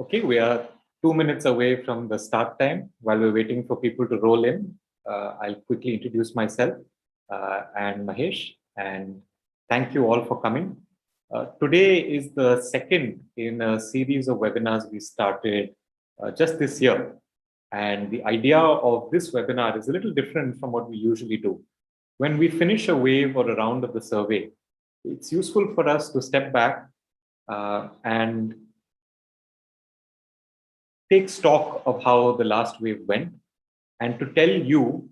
Okay, we are 2 minutes away from the start time. While we're waiting for people to roll in, I'll quickly introduce myself and Mahesh, and thank you all for coming. Today is the second in a series of webinars we started just this year. And the idea of this webinar is a little different from what we usually do. When we finish a wave or a round of the survey, it's useful for us to step back and take stock of how the last wave went and to tell you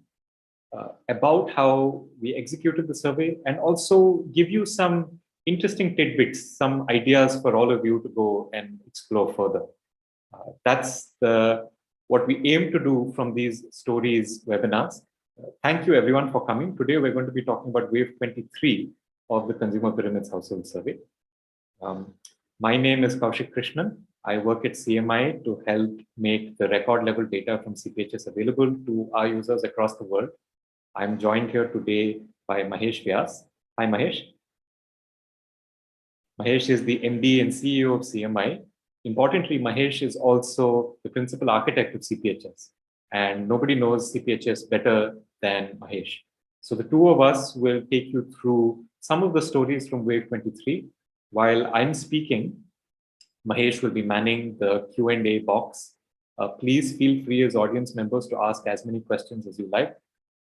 about how we executed the survey and also give you some interesting tidbits, some ideas for all of you to go and explore further. That's what we aim to do from these stories webinars. Thank you everyone for coming. Today we're going to be talking about wave 23 of the Consumer Pyramids Household Survey. My name is Kaushik Krishnan. I work at CMI to help make the record level data from CPHS available to our users across the world. I'm joined here today by Mahesh Vyas. Hi, Mahesh. Mahesh is the MD and CEO of CMI. Importantly, Mahesh is also the principal architect of CPHS, and nobody knows CPHS better than Mahesh. So the two of us will take you through some of the stories from Wave 23. While I'm speaking, Mahesh will be manning the Q&A box. Please feel free as audience members to ask as many questions as you like.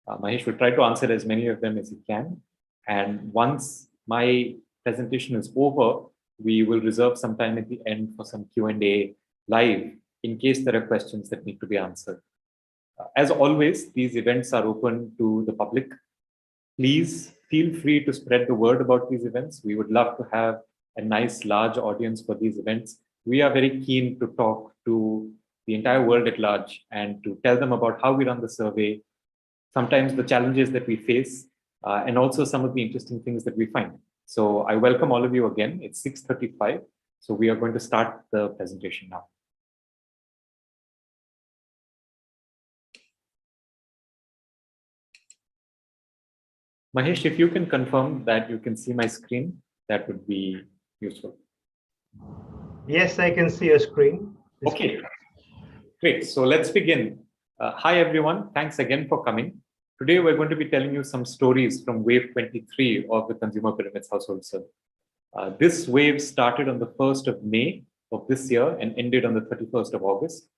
Mahesh will try to answer as many of them as he can. And once my presentation is over, we will reserve some time at the end for some Q&A live in case there are questions that need to be answered. As always, these events are open to the public. Please feel free to spread the word about these events. We would love to have a nice large audience for these events. We are very keen to talk to the entire world at large and to tell them about how we run the survey, sometimes the challenges that we face, and also some of the interesting things that we find. So I welcome all of you again. It's 6:35. So we are going to start the presentation now. Mahesh, if you can confirm that you can see my screen, that would be useful. Yes, I can see your screen. Okay, great. So let's begin. Hi, everyone. Thanks again for coming. Today, we're going to be telling you some stories from Wave 23 of the Consumer Pyramids Household Survey. This wave started on the 1st of May of this year and ended on the 31st of August.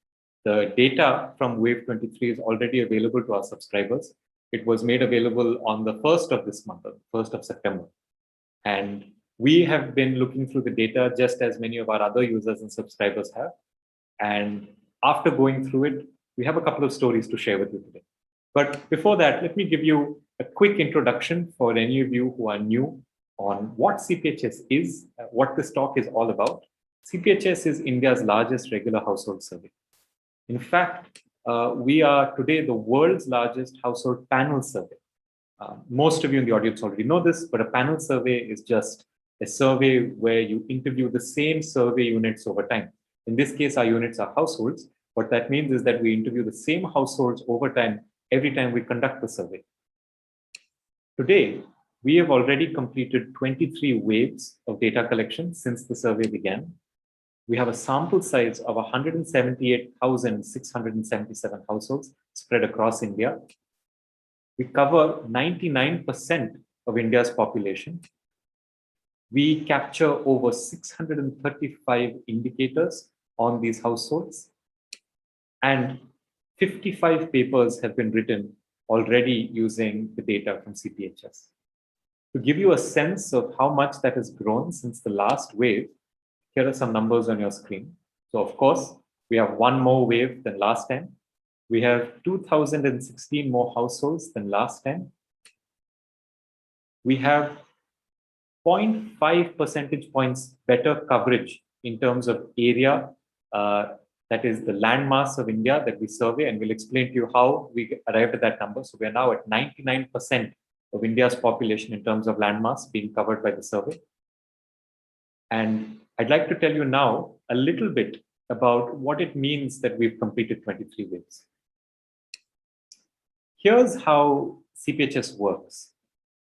The data from Wave 23 is already available to our subscribers. It was made available on the 1st of this month, the 1st of September. And we have been looking through the data just as many of our other users and subscribers have. And after going through it, we have a couple of stories to share with you today. But before that, let me give you a quick introduction for any of you who are new on what CPHS is, what this talk is all about. CPHS is India's largest regular household survey. In fact, we are today the world's largest household panel survey. Most of you in the audience already know this, but a panel survey is just a survey where you interview the same survey units over time. In this case, our units are households. What that means is that we interview the same households over time every time we conduct the survey. Today, we have already completed 23 waves of data collection since the survey began. We have a sample size of 178,677 households spread across India. We cover 99% of India's population. We capture over 635 indicators on these households, and 55 papers have been written already using the data from CPHS. To give you a sense of how much that has grown since the last wave, here are some numbers on your screen. So of course, we have one more wave than last time. We have 2,016 more households than last time. We have 0.5 percentage points better coverage in terms of area, that is the landmass of India that we survey, and we'll explain to you how we arrived at that number. So we are now at 99% of India's population in terms of landmass being covered by the survey. And I'd like to tell you now a little bit about what it means that we've completed 23 waves. Here's how CPHS works.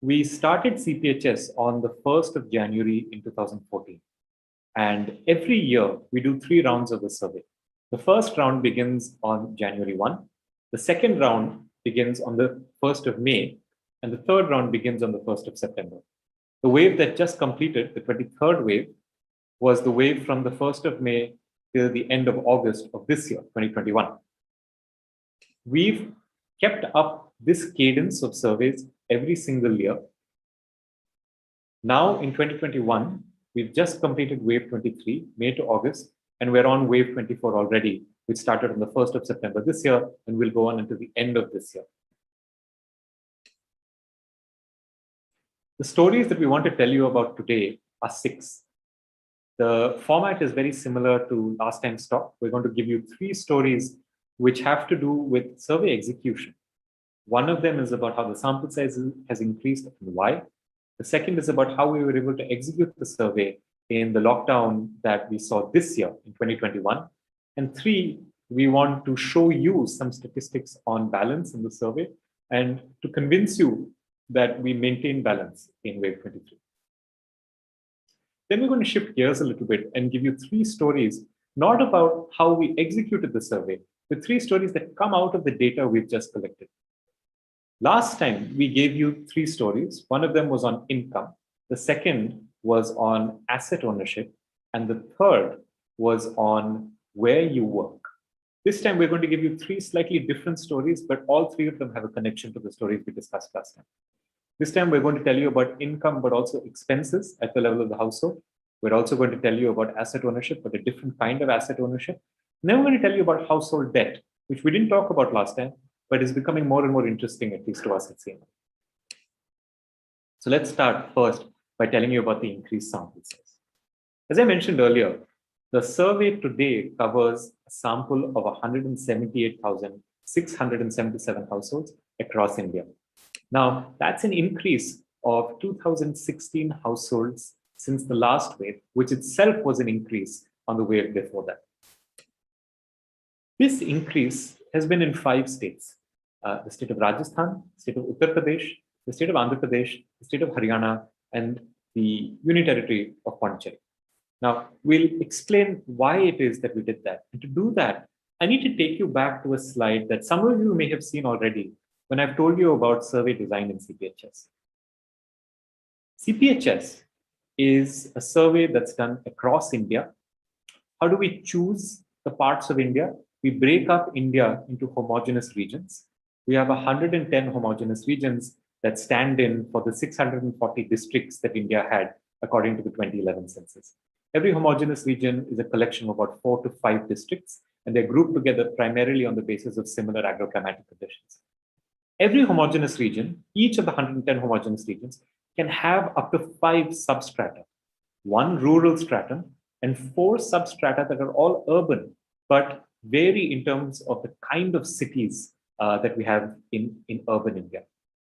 We started CPHS on the 1st of January in 2014. And every year, we do 3 rounds of the survey. The first round begins on January 1. The second round begins on the 1st of May. And the third round begins on the 1st of September. The wave that just completed, the 23rd wave, was the wave from the 1st of May till the end of August of this year, 2021. We've kept up this cadence of surveys every single year. Now in 2021, we've just completed wave 23, May to August, and we're on wave 24 already, which started on the 1st of September this year and will go on until the end of this year. The stories that we want to tell you about today are 6. The format is very similar to last time's talk. We're going to give you 3 stories which have to do with survey execution. One of them is about how the sample size has increased and why. The second is about how we were able to execute the survey in the lockdown that we saw this year in 2021. And 3, we want to show you some statistics on balance in the survey and to convince you that we maintain balance in wave 23. Then we're going to shift gears a little bit and give you 3 stories, not about how we executed the survey, but 3 stories that come out of the data we've just collected. Last time, we gave you 3 stories. One of them was on income. The second was on asset ownership. And the third was on where you work. This time, we're going to give you 3 slightly different stories, but all 3 of them have a connection to the stories we discussed last time. This time, we're going to tell you about income, but also expenses at the level of the household. We're also going to tell you about asset ownership, but a different kind of asset ownership. And then we're going to tell you about household debt, which we didn't talk about last time, but is becoming more and more interesting, at least to us at CMI. So let's start first by telling you about the increased sample size. As I mentioned earlier, the survey today covers a sample of 178,677 households across India. Now, that's an increase of 2,016 households since the last wave, which itself was an increase on the wave before that. This increase has been in 5 states, the state of Rajasthan, the state of Uttar Pradesh, the state of Andhra Pradesh, the state of Haryana, and the Union Territory of Pondicherry. Now, we'll explain why it is that we did that. And to do that, I need to take you back to a slide that some of you may have seen already when I've told you about survey design in CPHS. CPHS is a survey that's done across India. How do we choose the parts of India? We break up India into homogeneous regions. We have 110 homogeneous regions that stand in for the 640 districts that India had according to the 2011 census. Every homogeneous region is a collection of about 4 to 5 districts, and they're grouped together primarily on the basis of similar agroclimatic conditions. Every homogeneous region, each of the 110 homogeneous regions, can have up to 5 substrata, 1 rural stratum, and 4 substrata that are all urban, but vary in terms of the kind of cities that we have in urban India.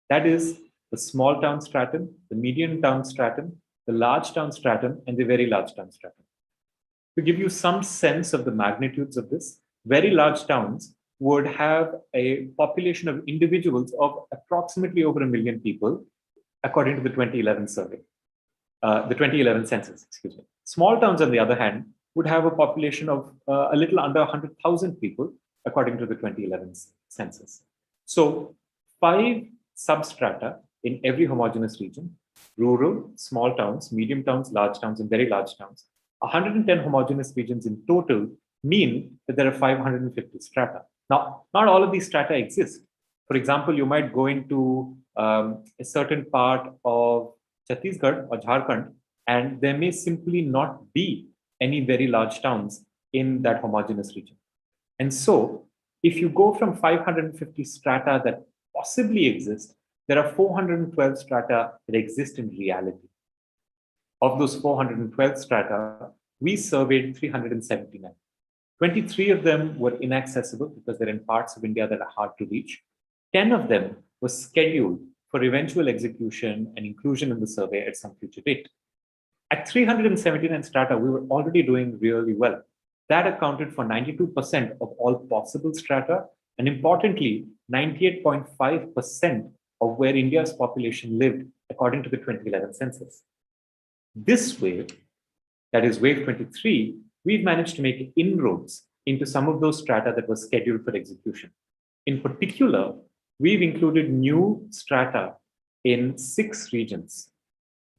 That is the small town stratum, the medium town stratum, the large town stratum, and the very large town stratum. To give you some sense of the magnitudes of this, very large towns would have a population of individuals of approximately over 1 million people, according to the 2011 survey, the 2011 census, excuse me. Small towns, on the other hand, would have a population of a little under 100,000 people, according to the 2011 census. So 5 substrata in every homogeneous region: rural, small towns, medium towns, large towns, and very large towns. 110 homogeneous regions in total mean that there are 550 strata. Now, not all of these strata exist. For example, you might go into a certain part of Chhattisgarh or Jharkhand, and there may simply not be any very large towns in that homogeneous region. And so, if you go from 550 strata that possibly exist, there are 412 strata that exist in reality. Of those 412 strata, we surveyed 379. 23 of them were inaccessible because they're in parts of India that are hard to reach. 10 of them were scheduled for eventual execution and inclusion in the survey at some future date. At 379 strata, we were already doing really well. That accounted for 92% of all possible strata, and importantly, 98.5% of where India's population lived according to the 2011 census. This wave that is wave 23, we've managed to make inroads into some of those strata that were scheduled for execution. In particular, we've included new strata in 6 regions.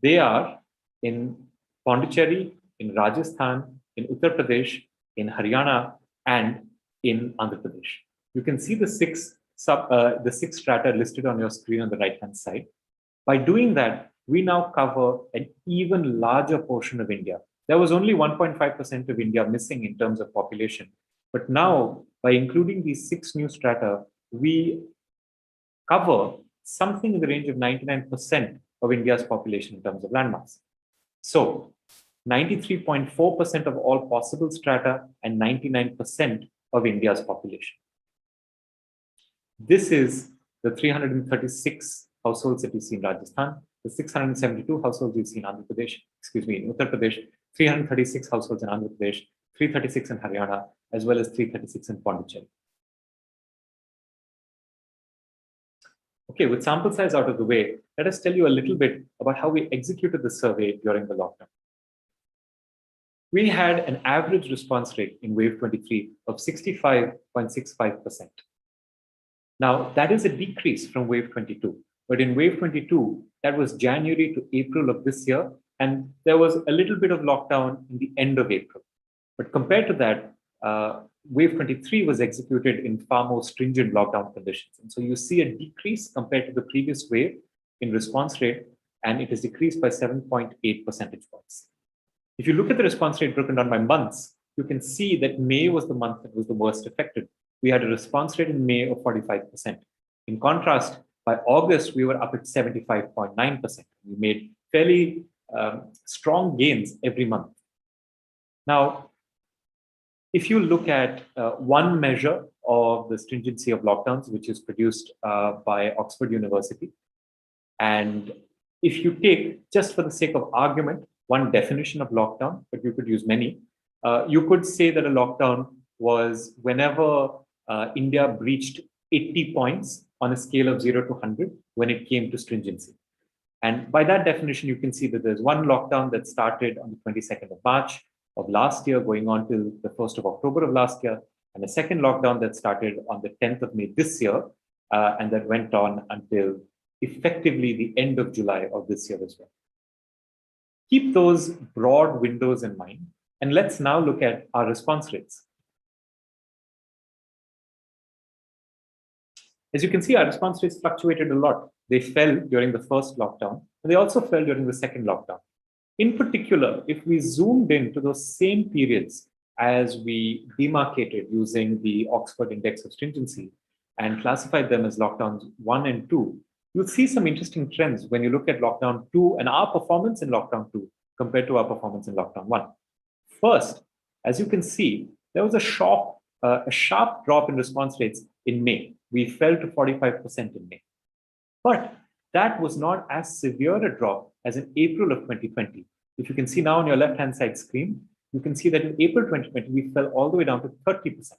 They are in Pondicherry, in Rajasthan, in Uttar Pradesh, in Haryana, and in Andhra Pradesh. You can see the six strata listed on your screen on the right-hand side. By doing that, we now cover an even larger portion of India. There was only 1.5% of India missing in terms of population. But now, by including these 6 new strata, we cover something in the range of 99% of India's population in terms of landmass. So 93.4% of all possible strata and 99% of India's population. This is the 336 households that we see in Rajasthan, the 672 households we see in Andhra Pradesh, in Uttar Pradesh, 336 households in Andhra Pradesh, 336 in Haryana, as well as 336 in Pondicherry. Okay, with sample size out of the way, let us tell you a little bit about how we executed the survey during the lockdown. We had an average response rate in wave 23 of 65.65%. Now, that is a decrease from wave 22. But in wave 22, that was January to April of this year, and there was a little bit of lockdown in the end of April. But compared to that, wave 23 was executed in far more stringent lockdown conditions. And so you see a decrease compared to the previous wave in response rate, and it is decreased by 7.8 percentage points. If you look at the response rate broken down by months, you can see that May was the month that was the worst affected. We had a response rate in May of 45%. In contrast, by August, we were up at 75.9%. We made fairly strong gains every month. Now, if you look at one measure of the stringency of lockdowns, which is produced by Oxford University, and if you take, just for the sake of argument, one definition of lockdown, but you could use many, you could say that a lockdown was whenever India breached 80 points on a scale of 0 to 100 when it came to stringency. And by that definition, you can see that there's one lockdown that started on the 22nd of March of last year, going on till the 1st of October of last year, and a second lockdown that started on the 10th of May this year, and that went on until effectively the end of July of this year as well. Keep those broad windows in mind, and let's now look at our response rates. As you can see, our response rates fluctuated a lot. They fell during the first lockdown, and they also fell during the second lockdown. In particular, if we zoomed into those same periods as we demarcated using the Oxford Index of Stringency and classified them as lockdowns 1 and 2, you'll see some interesting trends when you look at lockdown 2 and our performance in lockdown 2 compared to our performance in lockdown 1. First, as you can see, there was a sharp drop in response rates in May. We fell to 45% in May. But that was not as severe a drop as in April of 2020. If you can see now on your left-hand side screen, you can see that in April 2020, we fell all the way down to 30%.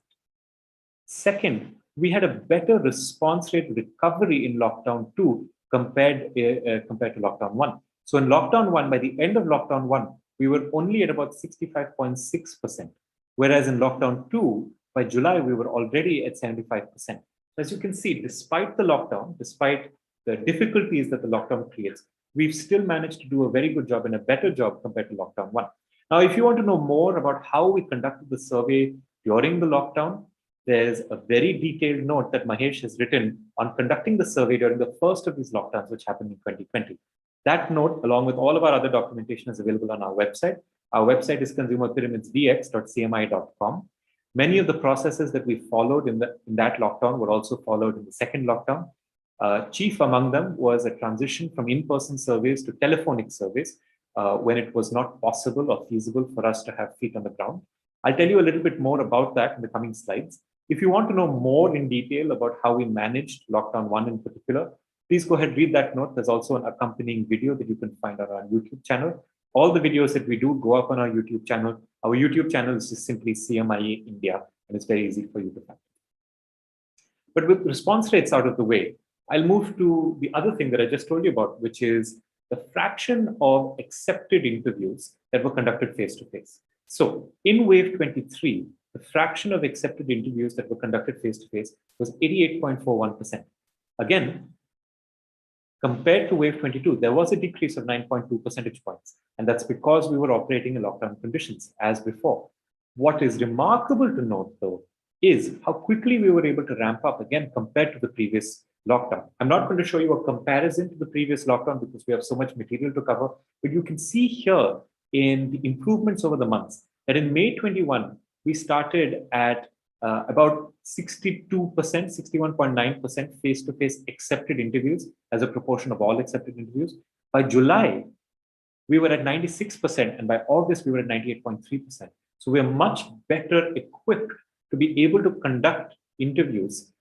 Second, we had a better response rate recovery in lockdown 2 compared to lockdown 1. So in lockdown 1, by the end of lockdown 1, we were only at about 65.6%. Whereas in lockdown 2, by July, we were already at 75%. As you can see, despite the lockdown, despite the difficulties that the lockdown creates, we've still managed to do a very good job and a better job compared to lockdown 1. Now, if you want to know more about how we conducted the survey during the lockdown, there's a very detailed note that Mahesh has written on conducting the survey during the first of these lockdowns, which happened in 2020. That note, along with all of our other documentation, is available on our website. Our website is consumerpyramidsdx.cmi.com. Many of the processes that we followed in that lockdown were also followed in the second lockdown. Chief among them was a transition from in-person surveys to telephonic surveys when it was not possible or feasible for us to have feet on the ground. I'll tell you a little bit more about that in the coming slides. If you want to know more in detail about how we managed lockdown 1 in particular, please go ahead, read that note. There's also an accompanying video that you can find on our YouTube channel. All the videos that we do go up on our YouTube channel. Our YouTube channel is just simply CMIE India, and it's very easy for you to find. But with response rates out of the way, I'll move to the other thing that I just told you about, which is the fraction of accepted interviews that were conducted face-to-face. So in wave 23, the fraction of accepted interviews that were conducted face-to-face was 88.41%. Again, compared to wave 22, there was a decrease of 9.2 percentage points. And that's because we were operating in lockdown conditions as before. What is remarkable to note, though, is how quickly we were able to ramp up again compared to the previous lockdown. I'm not going to show you a comparison to the previous lockdown because we have so much material to cover, but you can see here in the improvements over the months that in May 21, we started at about 62%, 61.9% face-to-face accepted interviews as a proportion of all accepted interviews. By July, we were at 96%, and by August, we were at 98.3%. So we are much better equipped to be able to conduct interviews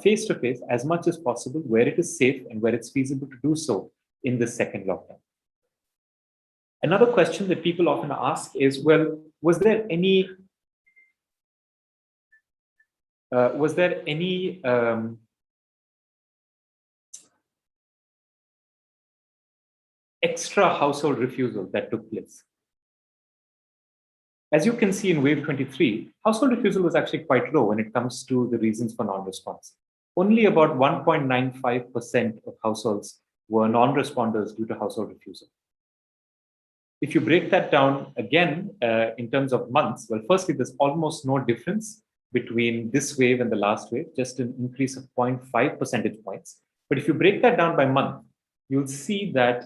face-to-face as much as possible where it is safe and where it's feasible to do so in the second lockdown. Another question that people often ask is, well, was there any extra household refusal that took place? As you can see in wave 23, household refusal was actually quite low when it comes to the reasons for non-response. Only about 1.95% of households were non-responders due to household refusal. If you break that down again in terms of months, well, firstly, there's almost no difference between this wave and the last wave, just an increase of 0.5 percentage points. But if you break that down by month, you'll see that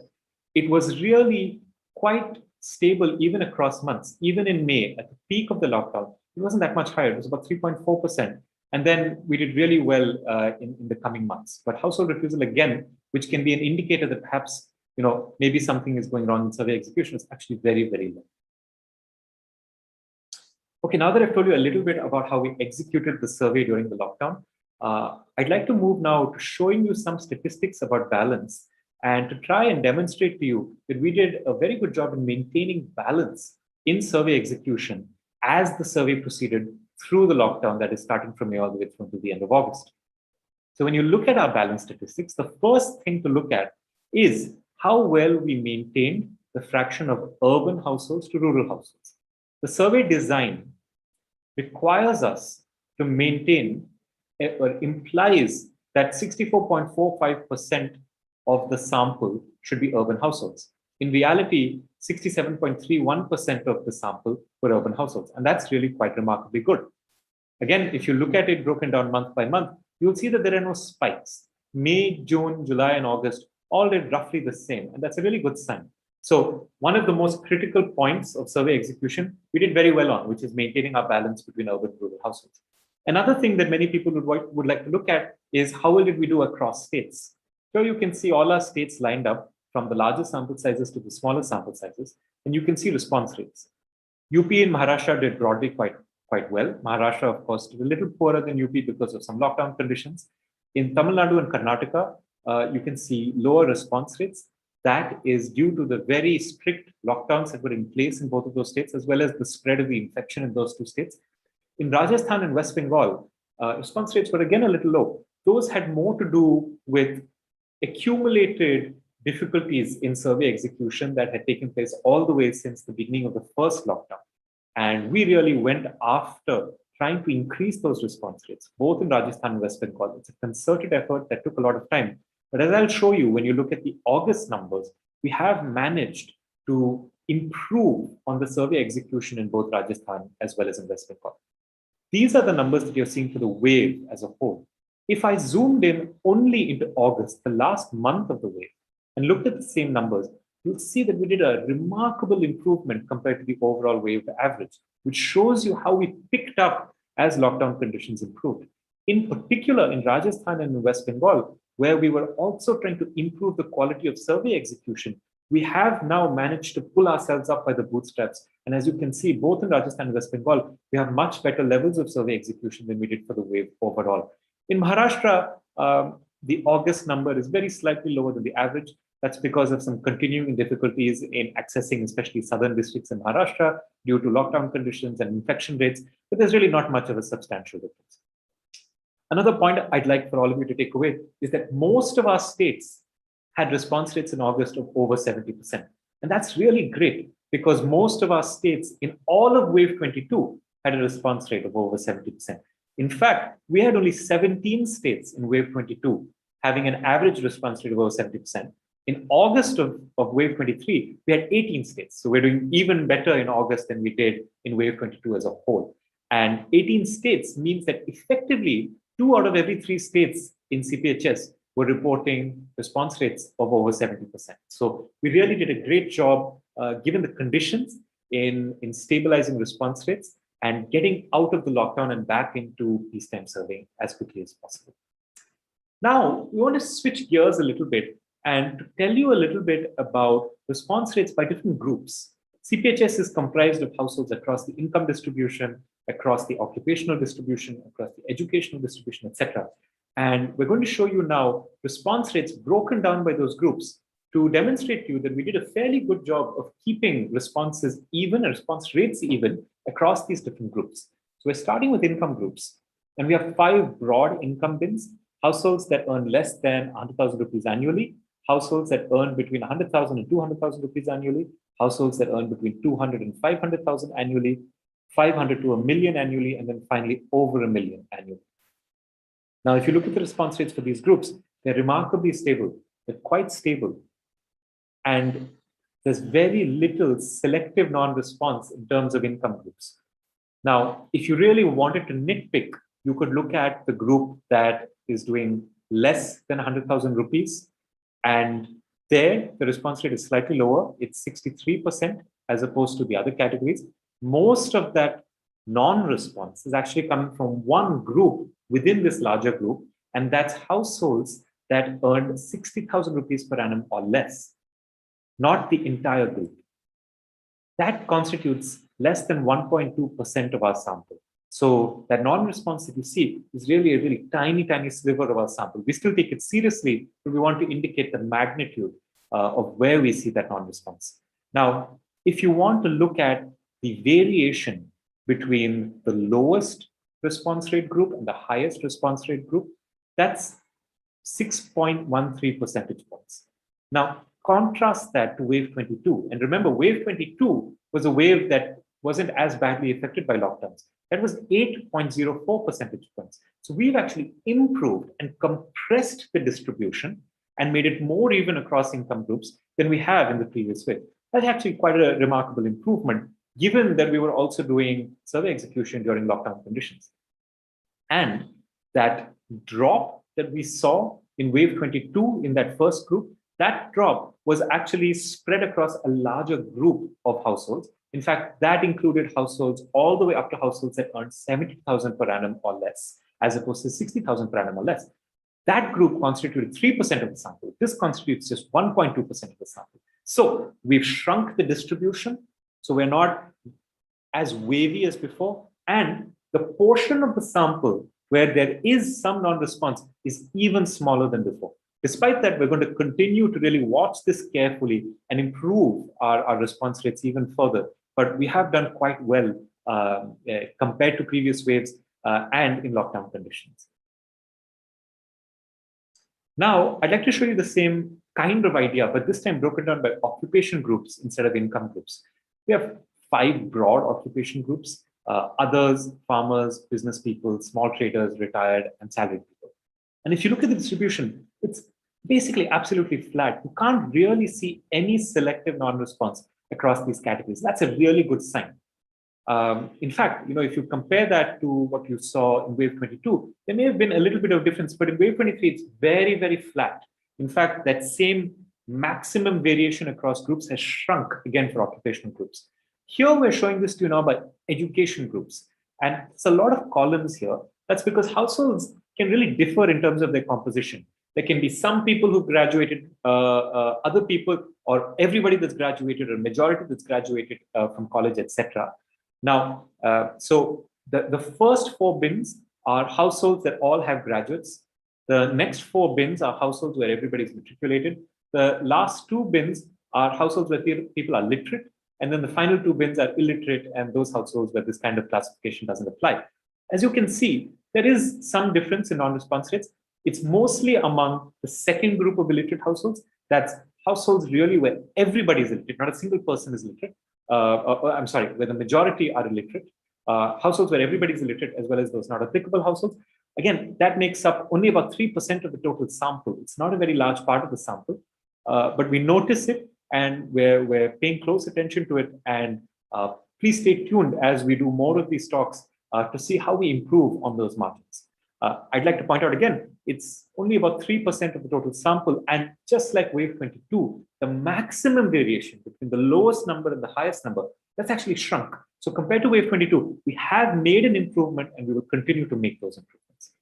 it was really quite stable even across months. Even in May, at the peak of the lockdown, it wasn't that much higher. It was about 3.4%. And then we did really well in the coming months. But household refusal, again, which can be an indicator that perhaps maybe something is going wrong in survey execution, is actually very, very low. Okay, now that I've told you a little bit about how we executed the survey during the lockdown, I'd like to move now to showing you some statistics about balance and to try and demonstrate to you that we did a very good job in maintaining balance in survey execution as the survey proceeded through the lockdown that is starting from May all the way through to the end of August. So when you look at our balance statistics, the first thing to look at is how well we maintained the fraction of urban households to rural households. The survey design requires us to maintain or implies that 64.45% of the sample should be urban households. In reality, 67.31% of the sample were urban households, and that's really quite remarkably good. Again, if you look at it broken down month by month, you'll see that there are no spikes. May, June, July, and August all did roughly the same, and that's a really good sign. So one of the most critical points of survey execution we did very well on, which is maintaining our balance between urban and rural households. Another thing that many people would like to look at is how well did we do across states. Here you can see all our states lined up from the larger sample sizes to the smaller sample sizes, and you can see response rates. UP and Maharashtra did broadly quite well. Maharashtra, of course, did a little poorer than UP because of some lockdown conditions. In Tamil Nadu and Karnataka, you can see lower response rates. That is due to the very strict lockdowns that were in place in both of those states, as well as the spread of the infection in those two states. In Rajasthan and West Bengal, response rates were again a little low. Those had more to do with accumulated difficulties in survey execution that had taken place all the way since the beginning of the first lockdown. And we really went after trying to increase those response rates, both in Rajasthan and West Bengal. It's a concerted effort that took a lot of time. But as I'll show you, when you look at the August numbers, we have managed to improve on the survey execution in both Rajasthan as well as in West Bengal. These are the numbers that you're seeing for the wave as a whole. If I zoomed in only into August, the last month of the wave, and looked at the same numbers, you'll see that we did a remarkable improvement compared to the overall wave average, which shows you how we picked up as lockdown conditions improved. In particular, in Rajasthan and in West Bengal, where we were also trying to improve the quality of survey execution, we have now managed to pull ourselves up by the bootstraps. And as you can see, both in Rajasthan and West Bengal, we have much better levels of survey execution than we did for the wave overall. In Maharashtra, the August number is very slightly lower than the average. That's because of some continuing difficulties in accessing, especially southern districts in Maharashtra, due to lockdown conditions and infection rates. But there's really not much of a substantial difference. Another point I'd like for all of you to take away is that most of our states had response rates in August of over 70%. And that's really great because most of our states in all of wave 22 had a response rate of over 70%. In fact, we had only 17 states in wave 22 having an average response rate of over 70%. In August of wave 23, we had 18 states. So we're doing even better in August than we did in wave 22 as a whole. And 18 states means that effectively 2 out of every 3 states in CPHS were reporting response rates of over 70%. So we really did a great job, given the conditions, in stabilizing response rates and getting out of the lockdown and back into peacetime surveying as quickly as possible. Now, we want to switch gears a little bit and to tell you a little bit about response rates by different groups. CPHS is comprised of households across the income distribution, across the occupational distribution, across the educational distribution, etc. And we're going to show you now response rates broken down by those groups to demonstrate to you that we did a fairly good job of keeping responses even, response rates even, across these different groups. So we're starting with income groups. And we have 5 broad income bins: households that earn less than 100,000 rupees annually, households that earn between 100,000 and 200,000 rupees annually, households that earn between 200 and 500,000 annually, 500 to a million annually, and then finally over a million annually. Now, if you look at the response rates for these groups, they're remarkably stable. They're quite stable. And there's very little selective non-response in terms of income groups. Now, if you really wanted to nitpick, you could look at the group that is doing less than 100,000 rupees. And there, the response rate is slightly lower. It's 63% as opposed to the other categories. Most of that non-response is actually coming from one group within this larger group, and that's households that earn 60,000 rupees per annum or less, not the entire group. That constitutes less than 1.2% of our sample. So that non-response that you see is really a really tiny, tiny sliver of our sample. We still take it seriously, but we want to indicate the magnitude of where we see that non-response. Now, if you want to look at the variation between the lowest response rate group and the highest response rate group, that's 6.13 percentage points. Now, contrast that to wave 22. And remember, wave 22 was a wave that wasn't as badly affected by lockdowns. That was 8.04 percentage points. So we've actually improved and compressed the distribution and made it more even across income groups than we have in the previous wave. That's actually quite a remarkable improvement, given that we were also doing survey execution during lockdown conditions. And that drop that we saw in wave 22 in that first group, that drop was actually spread across a larger group of households. In fact, that included households all the way up to households that earned 70,000 per annum or less, as opposed to 60,000 per annum or less. That group constituted 3% of the sample. This constitutes just 1.2% of the sample. So we've shrunk the distribution. So we're not as wavy as before. And the portion of the sample where there is some non-response is even smaller than before. Despite that, we're going to continue to really watch this carefully and improve our response rates even further. But we have done quite well compared to previous waves and in lockdown conditions. Now, I'd like to show you the same kind of idea, but this time broken down by occupation groups instead of income groups. We have 5 broad occupation groups: others, farmers, business people, small traders, retired, and salaried people. And if you look at the distribution, it's basically absolutely flat. You can't really see any selective non-response across these categories. That's a really good sign. In fact, if you compare that to what you saw in wave 22, there may have been a little bit of difference, but in wave 23, it's very, very flat. In fact, that same maximum variation across groups has shrunk again for occupational groups. Here, we're showing this to you now by education groups. And it's a lot of columns here. That's because households can really differ in terms of their composition. There can be some people who graduated, other people, or everybody that's graduated, or majority that's graduated from college, etc. Now, so the first 4 bins are households that all have graduates. The next 4 bins are households where everybody's matriculated. The last 2 bins are households where people are literate. And then the final 2 bins are illiterate and those households where this kind of classification doesn't apply. As you can see, there is some difference in non-response rates. It's mostly among the second group of illiterate households. That's households really where everybody is illiterate, not a single person is literate. I'm sorry, where the majority are illiterate. Households where everybody is illiterate, as well as those not applicable households. Again, that makes up only about 3% of the total sample. It's not a very large part of the sample, but we notice it and we're paying close attention to it. And please stay tuned as we do more of these talks to see how we improve on those margins. I'd like to point out again, it's only about 3% of the total sample. And just like wave 22, the maximum variation between the lowest number and the highest number, that's actually shrunk. So compared to wave 22, we have made an improvement and we will continue to make those improvements.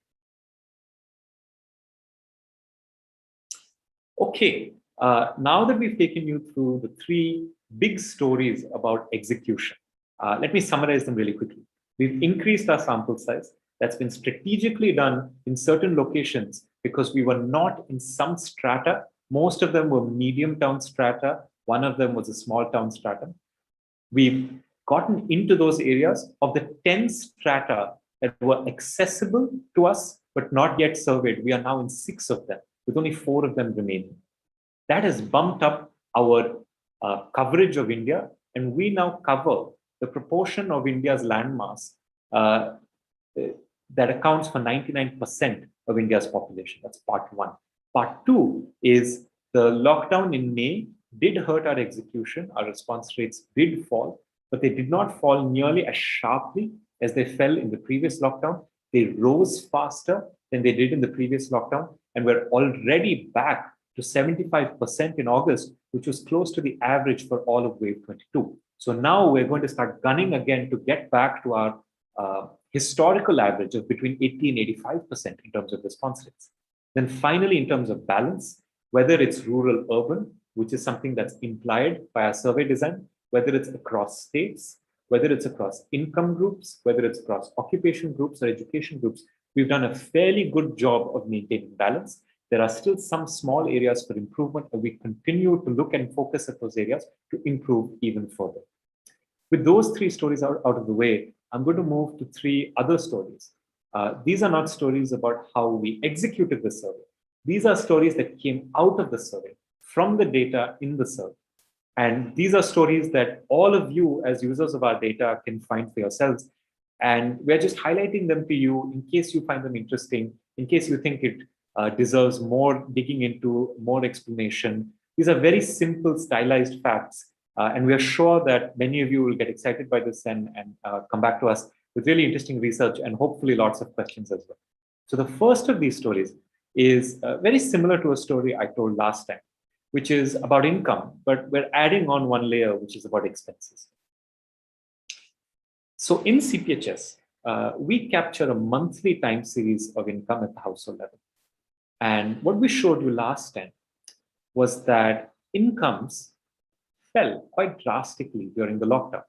Okay, now that we've taken you through the three big stories about execution, let me summarize them really quickly. We've increased our sample size. That's been strategically done in certain locations because we were not in some strata. Most of them were medium town strata. One of them was a small town strata. We've gotten into those areas. Of the 10 strata that were accessible to us, but not yet surveyed, we are now in 6 of them, with only 4 of them remaining. That has bumped up our coverage of India, and we now cover the proportion of India's landmass that accounts for 99% of India's population. That's part 1. Part 2 is the lockdown in May did hurt our execution. Our response rates did fall, but they did not fall nearly as sharply as they fell in the previous lockdown. They rose faster than they did in the previous lockdown, and we're already back to 75% in August, which was close to the average for all of wave 22. So now we're going to start gunning again to get back to our historical average of between 80 and 85% in terms of response rates. Then finally, in terms of balance, whether it's rural urban, which is something that's implied by our survey design, whether it's across states, whether it's across income groups, whether it's across occupation groups or education groups, we've done a fairly good job of maintaining balance. There are still some small areas for improvement, and we continue to look and focus at those areas to improve even further. With those 3 stories out of the way, I'm going to move to 3 other stories. These are not stories about how we executed the survey. These are stories that came out of the survey, from the data in the survey. And these are stories that all of you as users of our data can find for yourselves. And we're just highlighting them to you in case you find them interesting, in case you think it deserves more digging into, more explanation. These are very simple, stylized facts. And we are sure that many of you will get excited by this and come back to us with really interesting research and hopefully lots of questions as well. So the first of these stories is very similar to a story I told last time, which is about income, but we're adding on one layer, which is about expenses. So in CPHS, we capture a monthly time series of income at the household level. And what we showed you last time was that incomes fell quite drastically during the lockdown.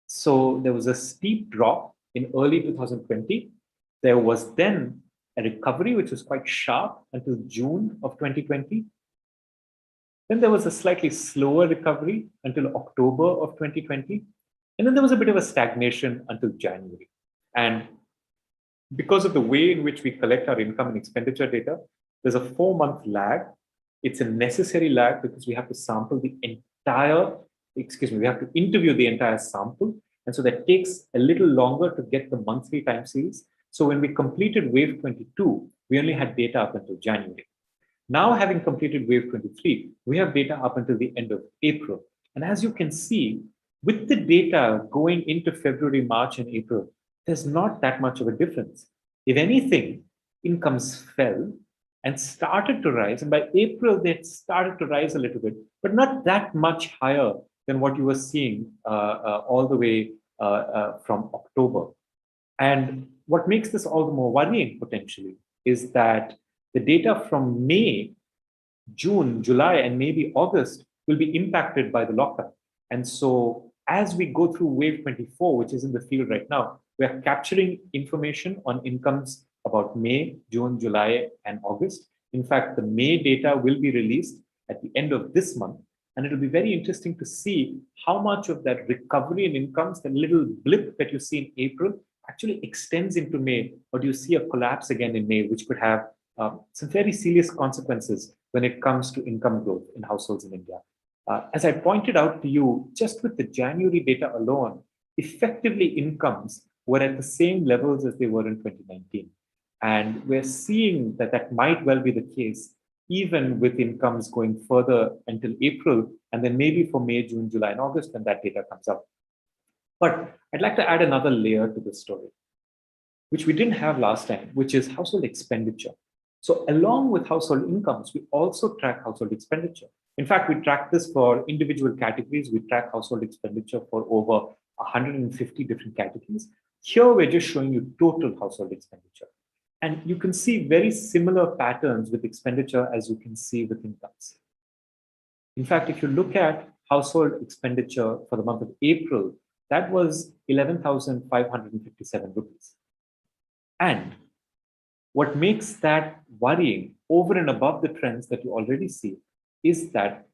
So there was a steep drop in early 2020. There was then a recovery, which was quite sharp until June of 2020. Then there was a slightly slower recovery until October of 2020. And then there was a bit of a stagnation until January. And because of the way in which we collect our income and expenditure data, there's a 4-month lag. It's a necessary lag because we have to sample the entire, we have to interview the entire sample. And so that takes a little longer to get the monthly time series. So when we completed wave 22, we only had data up until January. Now, having completed wave 23, we have data up until the end of April. And as you can see, with the data going into February, March, and April, there's not that much of a difference. If anything, incomes fell and started to rise. And by April, they started to rise a little bit, but not that much higher than what you were seeing all the way from October. And what makes this all the more worrying potentially is that the data from May, June, July, and maybe August will be impacted by the lockdown. And so as we go through wave 24, which is in the field right now, we are capturing information on incomes about May, June, July, and August. In fact, the May data will be released at the end of this month. And it'll be very interesting to see how much of that recovery in incomes, the little blip that you see in April, actually extends into May, or do you see a collapse again in May, which could have some very serious consequences when it comes to income growth in households in India. As I pointed out to you, just with the January data alone, effectively incomes were at the same levels as they were in 2019. And we're seeing that that might well be the case, even with incomes going further until April, and then maybe for May, June, July, and August when that data comes up. But I'd like to add another layer to this story, which we didn't have last time, which is household expenditure. So along with household incomes, we also track household expenditure. In fact, we track this for individual categories. We track household expenditure for over 150 different categories. Here, we're just showing you total household expenditure. And you can see very similar patterns with expenditure as you can see with incomes. In fact, if you look at household expenditure for the month of April, that was 11,557 rupees. And what makes that worrying over and above the trends that you already see is that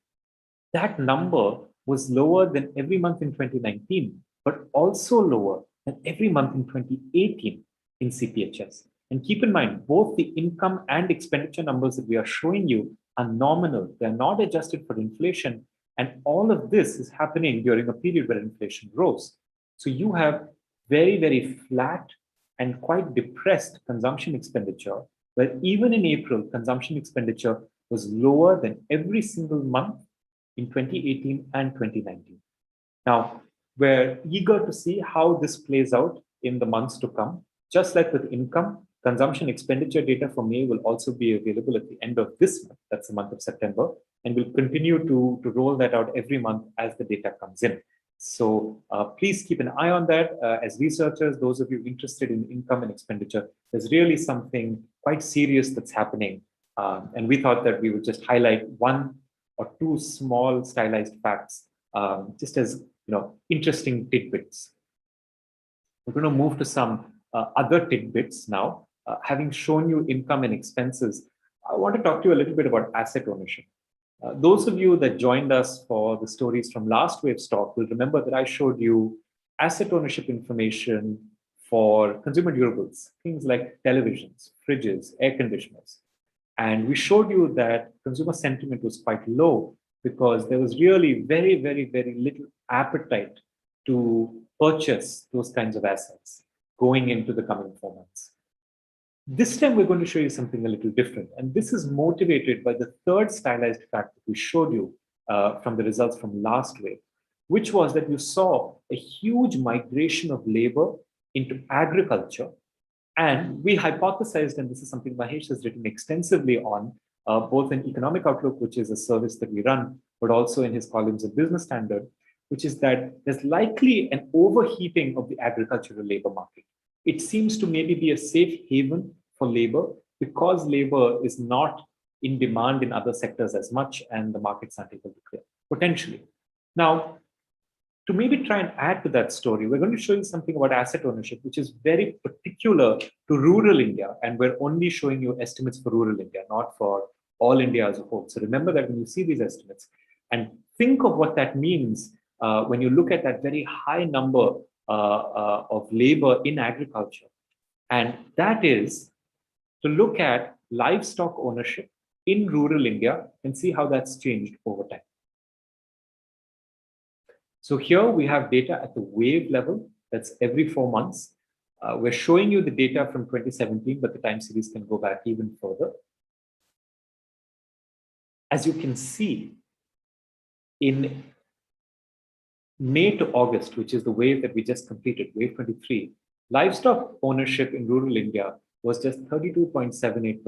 that number was lower than every month in 2019, but also lower than every month in 2018 in CPHS. And keep in mind, both the income and expenditure numbers that we are showing you are nominal. They're not adjusted for inflation. And all of this is happening during a period where inflation rose. So you have very, very flat and quite depressed consumption expenditure, where even in April, consumption expenditure was lower than every single month in 2018 and 2019. Now, we're eager to see how this plays out in the months to come. Just like with income, consumption expenditure data for May will also be available at the end of this month. That's the month of September. And we'll continue to roll that out every month as the data comes in. So please keep an eye on that. As researchers, those of you interested in income and expenditure, there's really something quite serious that's happening. And we thought that we would just highlight one or two small stylized facts, just as interesting tidbits. We're going to move to some other tidbits now. Having shown you income and expenses, I want to talk to you a little bit about asset ownership. Those of you that joined us for the stories from last Wave's talk will remember that I showed you asset ownership information for consumer durables, things like televisions, fridges, air conditioners. And we showed you that consumer sentiment was quite low because there was really very, very, very little appetite to purchase those kinds of assets going into the coming 4 months. This time, we're going to show you something a little different. And this is motivated by the third stylized fact that we showed you from the results from last wave, which was that you saw a huge migration of labor into agriculture. And we hypothesized, and this is something Mahesh has written extensively on, both in Economic Outlook, which is a service that we run, but also in his columns of Business Standard, which is that there's likely an overheating of the agricultural labor market. It seems to maybe be a safe haven for labor because labor is not in demand in other sectors as much and the markets aren't able to clear, potentially. Now, to maybe try and add to that story, we're going to show you something about asset ownership, which is very particular to rural India. And we're only showing you estimates for rural India, not for all India as a whole. So remember that when you see these estimates and think of what that means when you look at that very high number of labor in agriculture. And that is to look at livestock ownership in rural India and see how that's changed over time. So here we have data at the wave level, that's every 4 months. We're showing you the data from 2017, but the time series can go back even further. As you can see, in May to August, which is the wave that we just completed, wave 23, livestock ownership in rural India was just 32.78%.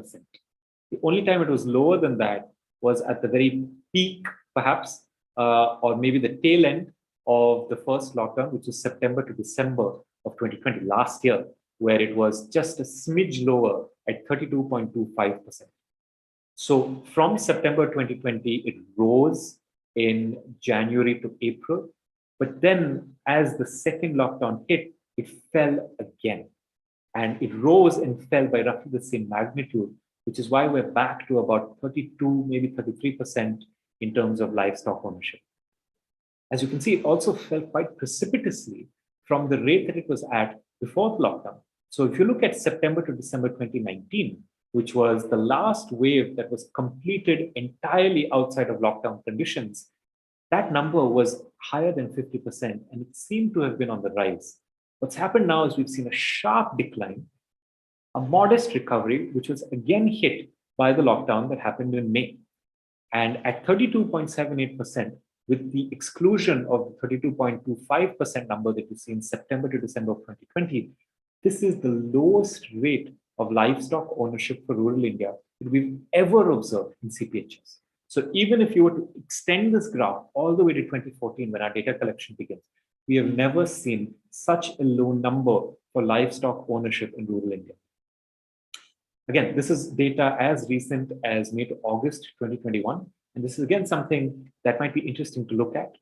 The only time it was lower than that was at the very peak, perhaps, or maybe the tail end of the first lockdown, which was September to December of 2020, last year, where it was just a smidge lower at 32.25%. So from September 2020, it rose in January to April. But then as the second lockdown hit, it fell again. And it rose and fell by roughly the same magnitude, which is why we're back to about 32, maybe 33% in terms of livestock ownership. As you can see, it also fell quite precipitously from the rate that it was at before the lockdown. So if you look at September to December 2019, which was the last wave that was completed entirely outside of lockdown conditions, that number was higher than 50%, and it seemed to have been on the rise. What's happened now is we've seen a sharp decline, a modest recovery, which was again hit by the lockdown that happened in May. And at 32.78%, with the exclusion of the 32.25% number that you see in September to December of 2020, this is the lowest rate of livestock ownership for rural India that we've ever observed in CPHS. So even if you were to extend this graph all the way to 2014, when our data collection begins, we have never seen such a low number for livestock ownership in rural India. Again, this is data as recent as May to August 2021. And this is again something that might be interesting to look at.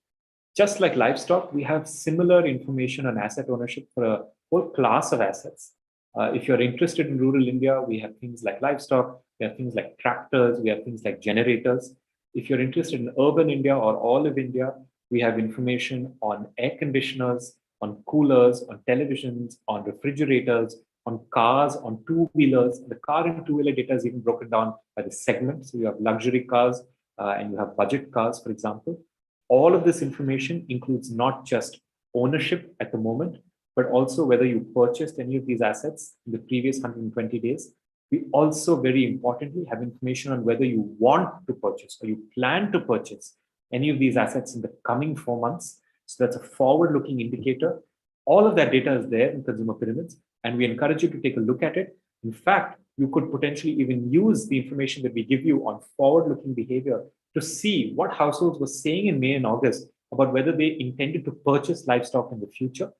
Just like livestock, we have similar information on asset ownership for a whole class of assets. If you're interested in rural India, we have things like livestock, we have things like tractors, we have things like generators. If you're interested in urban India or all of India, we have information on air conditioners, on coolers, on televisions, on refrigerators, on cars, on two-wheelers. The car and two-wheeler data is even broken down by the segment. So you have luxury cars and you have budget cars, for example. All of this information includes not just ownership at the moment, but also whether you purchased any of these assets in the previous 120 days. We also, very importantly, have information on whether you want to purchase or you plan to purchase any of these assets in the coming 4 months. So that's a forward-looking indicator. All of that data is there in consumer pyramids, and we encourage you to take a look at it. In fact, you could potentially even use the information that we give you on forward-looking behavior to see what households were saying in May and August about whether they intended to purchase livestock in the future.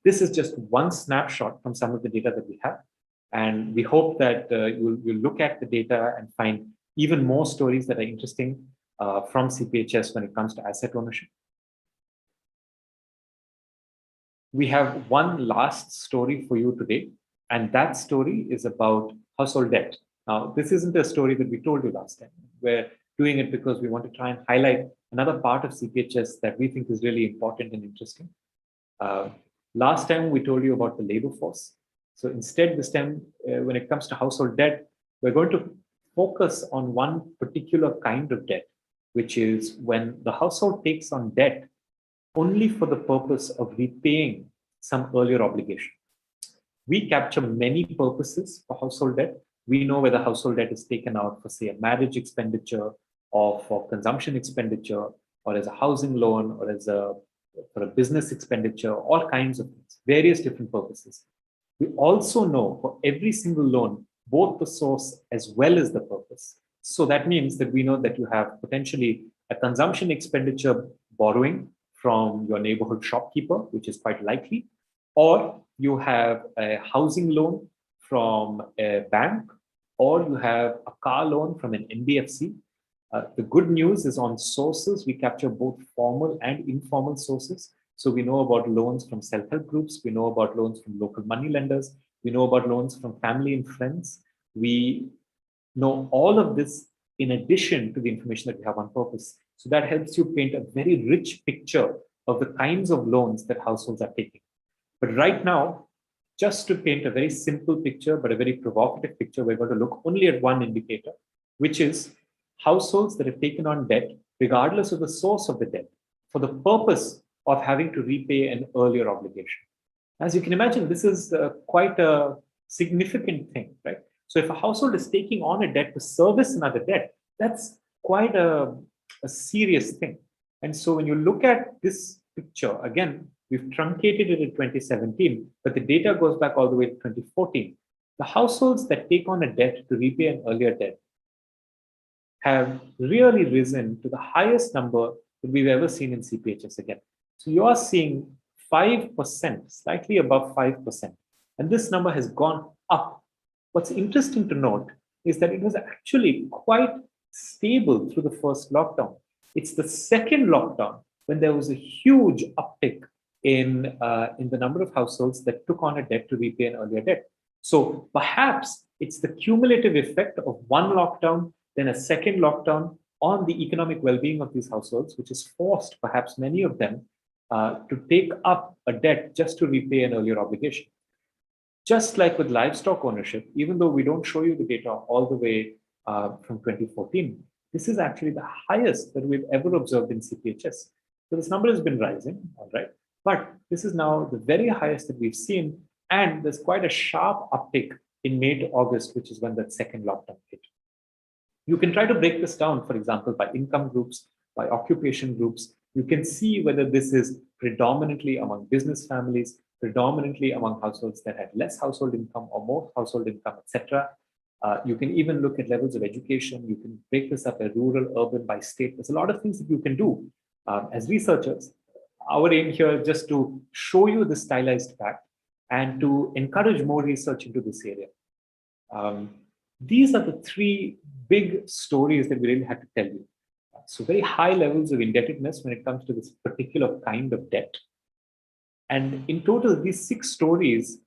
This is just one snapshot from some of the data that we have. And we hope that you'll look at the data and find even more stories that are interesting from CPHS when it comes to asset ownership. We have one last story for you today, and that story is about household debt. Now, this isn't a story that we told you last time. We're doing it because we want to try and highlight another part of CPHS that we think is really important and interesting. Last time we told you about the labor force. So instead, this time, when it comes to household debt, we're going to focus on one particular kind of debt, which is when the household takes on debt only for the purpose of repaying some earlier obligation. We capture many purposes for household debt. We know whether household debt is taken out for, say, a marriage expenditure or for consumption expenditure or as a housing loan or as for a business expenditure, all kinds of things, various different purposes. We also know for every single loan, both the source as well as the purpose. So that means that we know that you have potentially a consumption expenditure borrowing from your neighborhood shopkeeper, which is quite likely, or you have a housing loan from a bank, or you have a car loan from an NBFC. The good news is on sources, we capture both formal and informal sources. So we know about loans from self-help groups, we know about loans from local money lenders, we know about loans from family and friends. We know all of this in addition to the information that we have on purpose. So that helps you paint a very rich picture of the kinds of loans that households are taking. But right now, just to paint a very simple picture, but a very provocative picture, we're going to look only at one indicator, which is households that have taken on debt, regardless of the source of the debt, for the purpose of having to repay an earlier obligation. As you can imagine, this is quite a significant thing, right? So if a household is taking on a debt to service another debt, that's quite a serious thing. And so when you look at this picture, again, we've truncated it in 2017, but the data goes back all the way to 2014. The households that take on a debt to repay an earlier debt have really risen to the highest number that we've ever seen in CPHS again. So you are seeing 5%, slightly above 5%. And this number has gone up. What's interesting to note is that it was actually quite stable through the first lockdown. It's the second lockdown when there was a huge uptick in the number of households that took on a debt to repay an earlier debt. So perhaps it's the cumulative effect of one lockdown, then a second lockdown on the economic well-being of these households, which has forced perhaps many of them to take up a debt just to repay an earlier obligation. Just like with livestock ownership, even though we don't show you the data all the way from 2014, this is actually the highest that we've ever observed in CPHS. So this number has been rising, all right, but this is now the very highest that we've seen, and there's quite a sharp uptick in May to August, which is when that second lockdown hit. You can try to break this down, for example, by income groups, by occupation groups. You can see whether this is predominantly among business families, predominantly among households that had less household income or more household income, etc. You can even look at levels of education. You can break this up by rural, urban, by state. There's a lot of things that you can do as researchers. Our aim here is just to show you the stylized fact and to encourage more research into this area. These are the three big stories that we really had to tell you. So very high levels of indebtedness when it comes to this particular kind of debt. And in total, these 6 stories,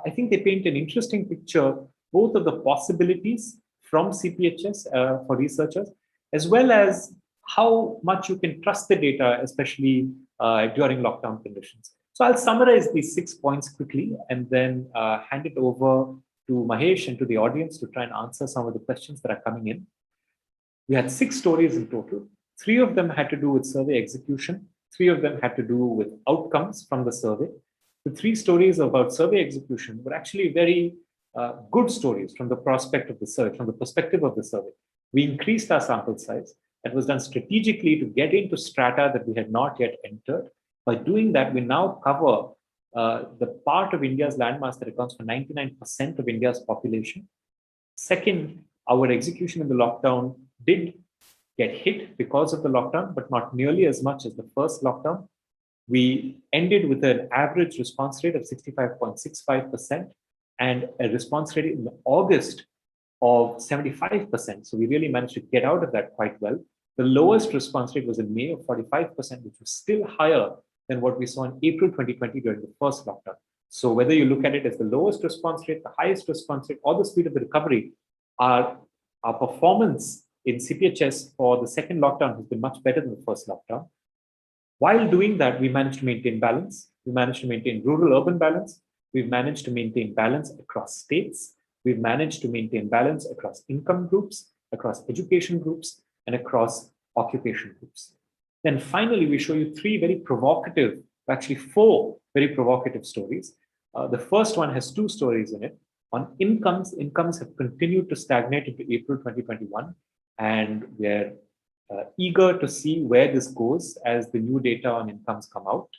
I think they paint an interesting picture, both of the possibilities from CPHS for researchers, as well as how much you can trust the data, especially during lockdown conditions. So I'll summarize these 6 points quickly and then hand it over to Mahesh and to the audience to try and answer some of the questions that are coming in. We had 6 stories in total. 3 of them had to do with survey execution. 3 of them had to do with outcomes from the survey. The 3 stories about survey execution were actually very good stories from the prospect of the survey, from the perspective of the survey. We increased our sample size. That was done strategically to get into strata that we had not yet entered. By doing that, we now cover the part of India's landmass that accounts for 99% of India's population. Second, our execution in the lockdown did get hit because of the lockdown, but not nearly as much as the first lockdown. We ended with an average response rate of 65.65% and a response rate in August of 75%. So we really managed to get out of that quite well. The lowest response rate was in May of 45%, which was still higher than what we saw in April 2020 during the first lockdown. So whether you look at it as the lowest response rate, the highest response rate, or the speed of the recovery, our performance in CPHS for the second lockdown has been much better than the first lockdown. While doing that, we managed to maintain balance. We managed to maintain rural-urban balance. We've managed to maintain balance across states. We've managed to maintain balance across income groups, across education groups, and across occupation groups. Then finally, we show you 3 very provocative, actually 4 very provocative stories. The first one has 2 stories in it. On incomes have continued to stagnate into April 2021, and we're eager to see where this goes as the new data on incomes come out.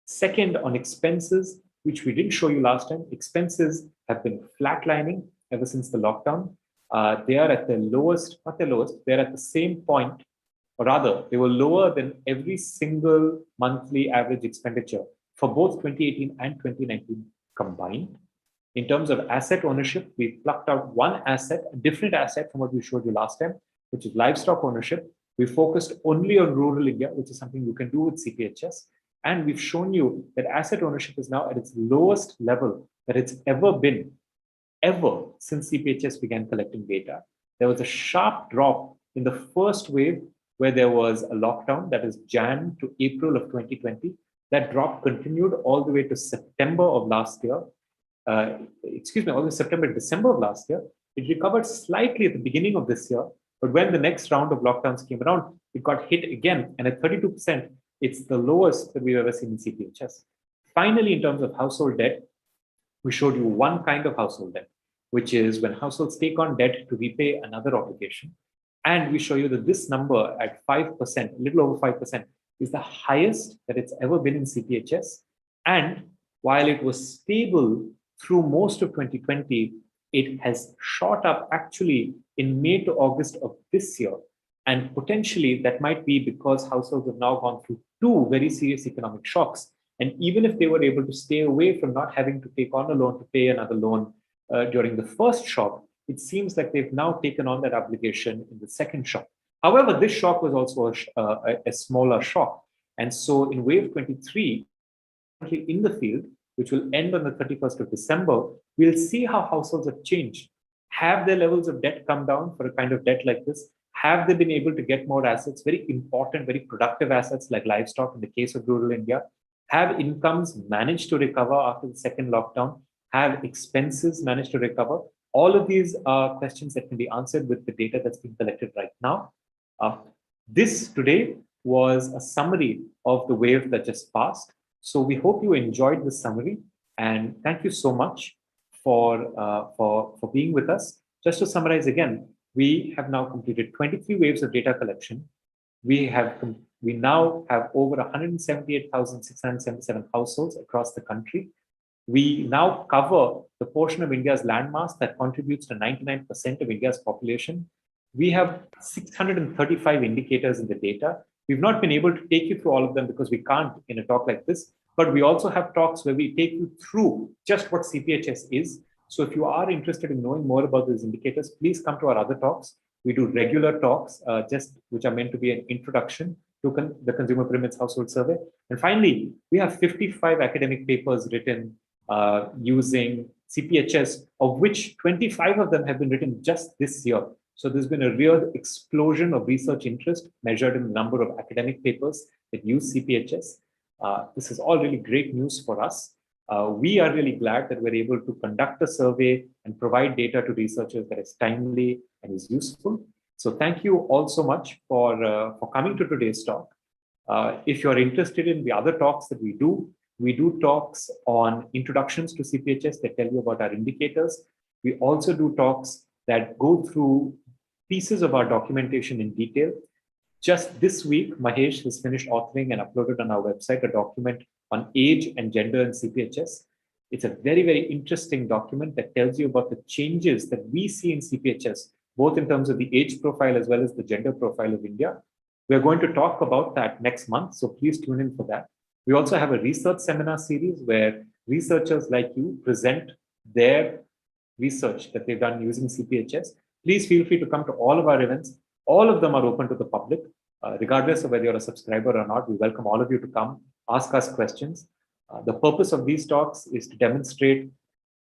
Second, on expenses, which we didn't show you last time, expenses have been flatlining ever since the lockdown. They are at the lowest, not the lowest, they're at the same point, or rather, they were lower than every single monthly average expenditure for both 2018 and 2019 combined. In terms of asset ownership, we plucked out one asset, a different asset from what we showed you last time, which is livestock ownership. We focused only on rural India, which is something you can do with CPHS. And we've shown you that asset ownership is now at its lowest level that it's ever been, ever since CPHS began collecting data. There was a sharp drop in the first wave where there was a lockdown, that is Jan to April of 2020. That drop continued all the way to September of last year. All the way September, December of last year. It recovered slightly at the beginning of this year, but when the next round of lockdowns came around, it got hit again. And at 32%, it's the lowest that we've ever seen in CPHS. Finally, in terms of household debt, we showed you one kind of household debt, which is when households take on debt to repay another obligation. And we show you that this number at 5%, a little over 5%, is the highest that it's ever been in CPHS. And while it was stable through most of 2020, it has shot up actually in May to August of this year. And potentially that might be because households have now gone through 2 very serious economic shocks. And even if they were able to stay away from not having to take on a loan to pay another loan during the first shock, it seems like they've now taken on that obligation in the second shock. However, this shock was also a smaller shock. And so in wave 23, in the field, which will end on the 31st of December, we'll see how households have changed. Have their levels of debt come down for a kind of debt like this? Have they been able to get more assets, very important, very productive assets like livestock in the case of rural India? Have incomes managed to recover after the second lockdown? Have expenses managed to recover? All of these are questions that can be answered with the data that's being collected right now. This today was a summary of the wave that just passed. So we hope you enjoyed this summary, and thank you so much for being with us. Just to summarize again, we have now completed 23 waves of data collection. We now have over 178,677 households across the country. We now cover the portion of India's landmass that contributes to 99% of India's population. We have 635 indicators in the data. We've not been able to take you through all of them because we can't in a talk like this, but we also have talks where we take you through just what CPHS is. So if you are interested in knowing more about these indicators, please come to our other talks. We do regular talks, which are meant to be an introduction to the Consumer Pyramids Household Survey. And finally, we have 55 academic papers written using CPHS, of which 25 of them have been written just this year. So there's been a real explosion of research interest measured in the number of academic papers that use CPHS. This is all really great news for us. We are really glad that we're able to conduct a survey and provide data to researchers that is timely and is useful. So thank you all so much for coming to today's talk. If you're interested in the other talks that we do talks on introductions to CPHS that tell you about our indicators. We also do talks that go through pieces of our documentation in detail. Just this week, Mahesh has finished authoring and uploaded on our website a document on age and gender in CPHS. It's a very, very interesting document that tells you about the changes that we see in CPHS, both in terms of the age profile as well as the gender profile of India. We're going to talk about that next month, so please tune in for that. We also have a research seminar series where researchers like you present their research that they've done using CPHS. Please feel free to come to all of our events. All of them are open to the public, regardless of whether you're a subscriber or not. We welcome all of you to come, ask us questions. The purpose of these talks is to demonstrate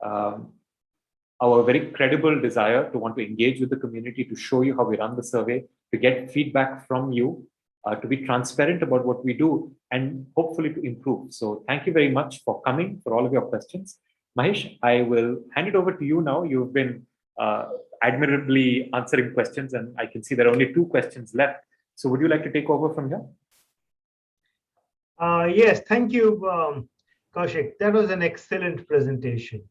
our very credible desire to want to engage with the community, to show you how we run the survey, to get feedback from you, to be transparent about what we do, and hopefully to improve. So thank you very much for coming, for all of your questions. Mahesh, I will hand it over to you now. You've been admirably answering questions, and I can see there are only 2 questions left. So would you like to take over from here? Yes, thank you, Kaushik. That was an excellent presentation.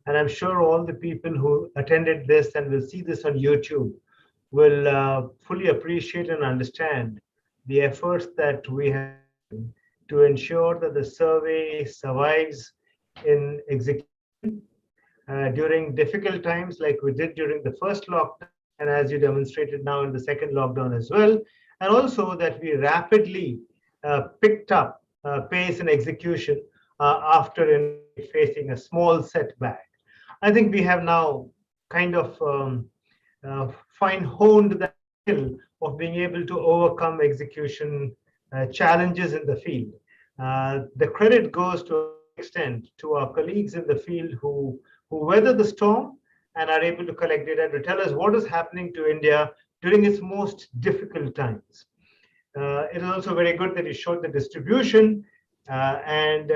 And I'm sure all the people who attended this and will see this on YouTube will fully appreciate and understand the efforts that we have to ensure that the survey survives in execution during difficult times like we did during the first lockdown, and as you demonstrated now in the second lockdown as well, and also that we rapidly picked up pace and execution after facing a small setback. I think we have now kind of fine-honed the skill of being able to overcome execution challenges in the field. The credit goes to an extent to our colleagues in the field who weather the storm and are able to collect data to tell us what is happening to India during its most difficult times. It is also very good that you showed the distribution, and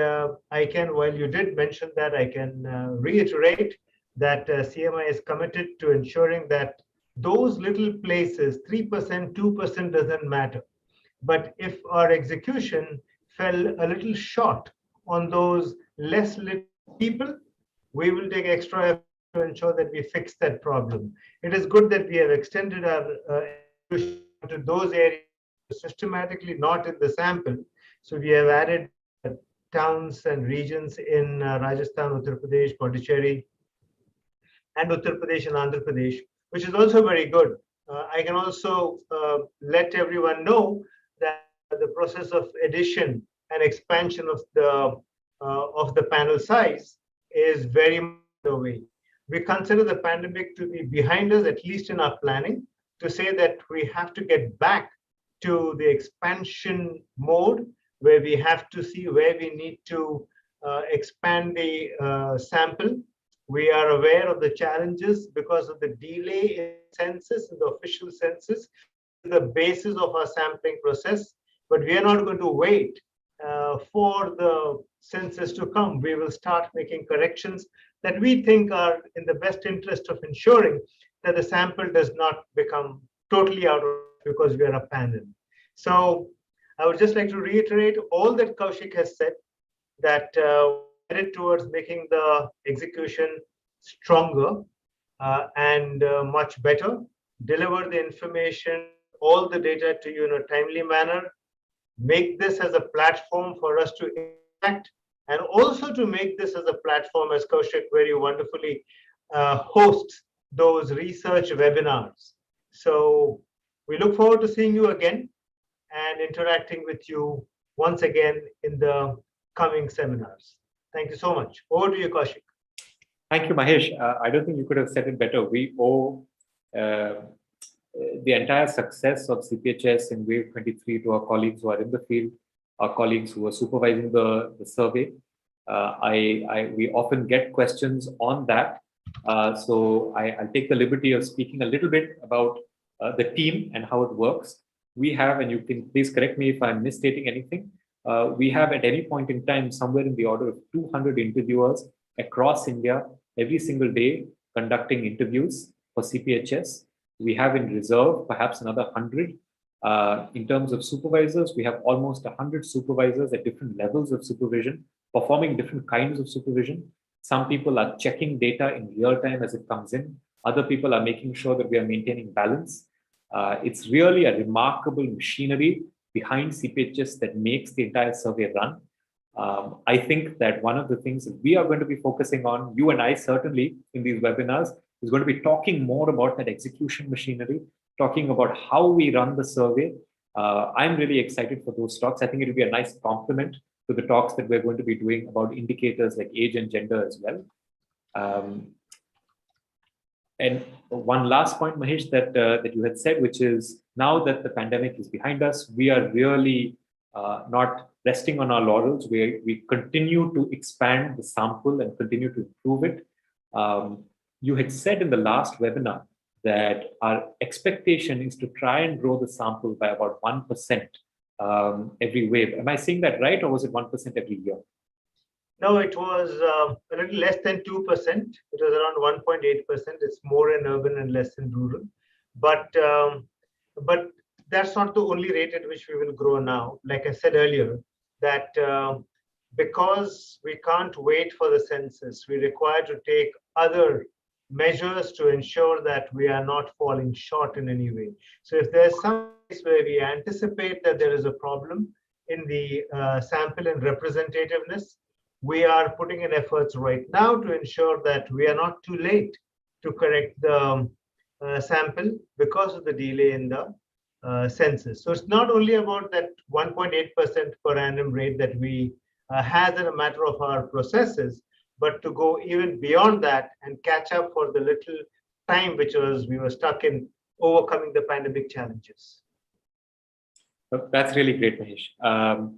I can, while you did mention that, I can reiterate that CMI is committed to ensuring that those little places, 3%, 2% doesn't matter. But if our execution fell a little short on those less lit people, we will take extra effort to ensure that we fix that problem. It is good that we have extended our execution to those areas systematically not in the sample. So we have added towns and regions in Rajasthan, Uttar Pradesh, Pondicherry, and Uttar Pradesh and Andhra Pradesh, which is also very good. I can also let everyone know that the process of addition and expansion of the panel size is very much underway. We consider the pandemic to be behind us, at least in our planning, to say that we have to get back to the expansion mode, where we have to see where we need to expand the sample. We are aware of the challenges because of the delay in census, in the official census, the basis of our sampling process. But we are not going to wait for the census to come. We will start making corrections that we think are in the best interest of ensuring that the sample does not become totally out of because we are a panel. So I would just like to reiterate all that Kaushik has said, that headed towards making the execution stronger and much better, deliver the information, all the data to you in a timely manner, make this as a platform for us to interact, and also to make this as a platform, as Kaushik very wonderfully hosts those research webinars. So we look forward to seeing you again and interacting with you once again in the coming seminars. Thank you so much. Over to you, Kaushik. Thank you, Mahesh. I don't think you could have said it better. We owe the entire success of CPHS in Wave 23 to our colleagues who are in the field, our colleagues who are supervising the survey. We often get questions on that. So I'll take the liberty of speaking a little bit about the team and how it works. We have, and you can please correct me if I'm misstating anything, we have at any point in time somewhere in the order of 200 interviewers across India every single day conducting interviews for CPHS. We have in reserve perhaps another 100. In terms of supervisors, we have almost 100 supervisors at different levels of supervision, performing different kinds of supervision. Some people are checking data in real time as it comes in. Other people are making sure that we are maintaining balance. It's really a remarkable machinery behind CPHS that makes the entire survey run. I think that one of the things that we are going to be focusing on, you and I certainly in these webinars, is going to be talking more about that execution machinery, talking about how we run the survey. I'm really excited for those talks. I think it'll be a nice complement to the talks that we're going to be doing about indicators like age and gender as well. And one last point, Mahesh, that you had said, which is now that the pandemic is behind us, we are really not resting on our laurels. We continue to expand the sample and continue to improve it. You had said in the last webinar that our expectation is to try and grow the sample by about 1% every wave. Am I saying that right, or was it 1% every year? No, it was a little less than 2%. It was around 1.8%. It's more in urban and less in rural. But that's not the only rate at which we will grow now. Like I said earlier, that because we can't wait for the census, we require to take other measures to ensure that we are not falling short in any way. So if there's some place where we anticipate that there is a problem in the sample and representativeness, we are putting in efforts right now to ensure that we are not too late to correct the sample because of the delay in the census. So it's not only about that 1.8% per annum rate that we have as a matter of our processes, but to go even beyond that and catch up for the little time which we were stuck in overcoming the pandemic challenges. That's really great, Mahesh.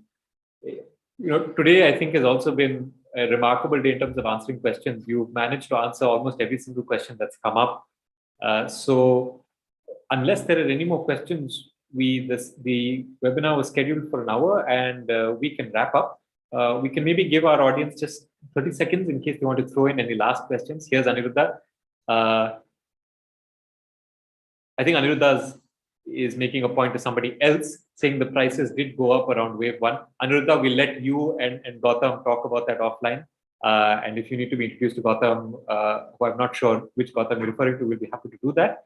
Today I think has also been a remarkable day in terms of answering questions. You've managed to answer almost every single question that's come up. So unless there are any more questions, the webinar was scheduled for an hour, and we can wrap up. We can maybe give our audience just 30 seconds in case they want to throw in any last questions. Here's Aniruddha. I think Aniruddha is making a point to somebody else, saying the prices did go up around wave 1. Aniruddha, we'll let you and Gautam talk about that offline. And if you need to be introduced to Gautam, who I'm not sure which Gautam you're referring to, we'll be happy to do that.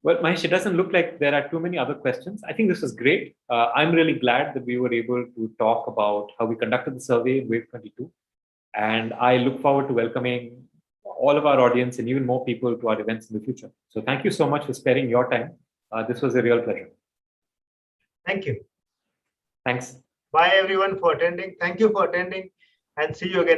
Well, Mahesh, it doesn't look like there are too many other questions. I think this was great. I'm really glad that we were able to talk about how we conducted the survey in Wave 22. And I look forward to welcoming all of our audience and even more people to our events in the future. So thank you so much for sparing your time. This was a real pleasure. Thank you. Thanks. Bye, everyone, for attending. Thank you for attending, and see you again next